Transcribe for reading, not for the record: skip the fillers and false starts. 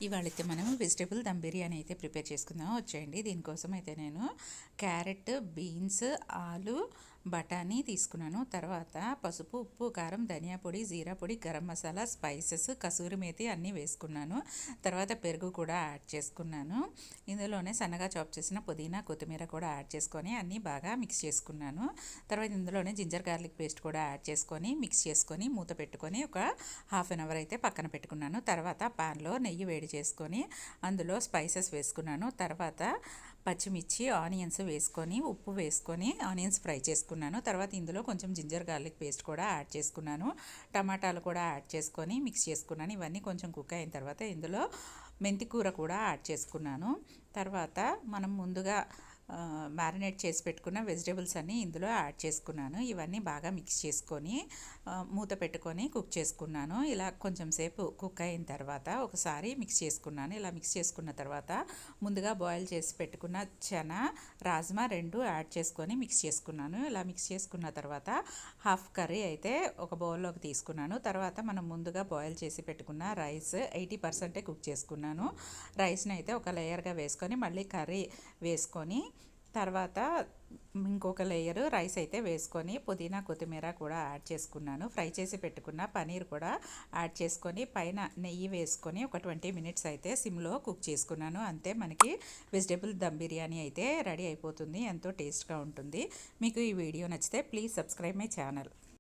ఇవాళైతే మనం వెజిటేబుల్ దమ్ బిర్యానీ అయితే ప్రిపేర్ చేసుకుందాం వచ్చేయండి. దీనికోసం అయితే నేను క్యారెట్, బీన్స్, ఆలు, బఠానీ తీసుకున్నాను. తర్వాత పసుపు, ఉప్పు, కారం, ధనియా పొడి, జీరా పొడి, గరం మసాలా, స్పైసెస్, కసూరి మేతి అన్నీ వేసుకున్నాను. తర్వాత పెరుగు కూడా యాడ్ చేసుకున్నాను. ఇందులోనే సన్నగా చాప్ చేసిన పుదీనా, కొత్తిమీర కూడా యాడ్ చేసుకొని అన్నీ బాగా మిక్స్ చేసుకున్నాను. తర్వాత ఇందులోనే జింజర్ గార్లిక్ పేస్ట్ కూడా యాడ్ చేసుకొని మిక్స్ చేసుకొని మూత పెట్టుకొని ఒక హాఫ్ అన్ అవర్ అయితే పక్కన పెట్టుకున్నాను. తర్వాత పాన్లో నెయ్యి వేడి చేసుకొని అందులో స్పైసెస్ వేసుకున్నాను. తర్వాత పచ్చిమిర్చి, ఆనియన్స్ వేసుకొని ఉప్పు వేసుకొని ఆనియన్స్ ఫ్రై చేసుకున్నాను. తర్వాత ఇందులో కొంచెం జింజర్ గార్లిక్ పేస్ట్ కూడా యాడ్ చేసుకున్నాను. టమాటాలు కూడా యాడ్ చేసుకొని మిక్స్ చేసుకున్నాను. ఇవన్నీ కొంచెం కుక్ అయిన తర్వాత ఇందులో మెంతి కూర కూడా యాడ్ చేసుకున్నాను. తర్వాత మనం ముందుగా మ్యారినేట్ చేసి పెట్టుకున్న వెజిటేబుల్స్ అన్నీ ఇందులో యాడ్ చేసుకున్నాను. ఇవన్నీ బాగా మిక్స్ చేసుకొని మూత పెట్టుకొని కుక్ చేసుకున్నాను. ఇలా కొంచెం సేపు కుక్ అయిన తర్వాత ఒకసారి మిక్స్ చేసుకున్నాను. ఇలా మిక్స్ చేసుకున్న తర్వాత ముందుగా బాయిల్ చేసి పెట్టుకున్న చనా, రాజ్మా రెండు యాడ్ చేసుకొని మిక్స్ చేసుకున్నాను. ఇలా మిక్స్ చేసుకున్న తర్వాత హాఫ్ కర్రీ అయితే ఒక బౌల్లోకి తీసుకున్నాను. తర్వాత మనం ముందుగా బాయిల్ చేసి పెట్టుకున్న రైస్ 80% కుక్ చేసుకున్నాను. రైస్ని అయితే ఒక లేయర్గా వేసుకొని మళ్ళీ కర్రీ వేసుకొని తర్వాత ఇంకొక లేయరు రైస్ అయితే వేసుకొని పుదీనా, కొత్తిమీర కూడా యాడ్ చేసుకున్నాను. ఫ్రై చేసి పెట్టుకున్న పనీర్ కూడా యాడ్ చేసుకొని పైన నెయ్యి వేసుకొని ఒక 20 మినిట్స్ అయితే సిమ్లో కుక్ చేసుకున్నాను. అంతే, మనకి వెజిటేబుల్ దమ్ బిర్యానీ అయితే రెడీ అయిపోతుంది. ఎంతో టేస్ట్గా ఉంటుంది. మీకు ఈ వీడియో నచ్చితే ప్లీజ్ సబ్స్క్రైబ్ మై ఛానల్.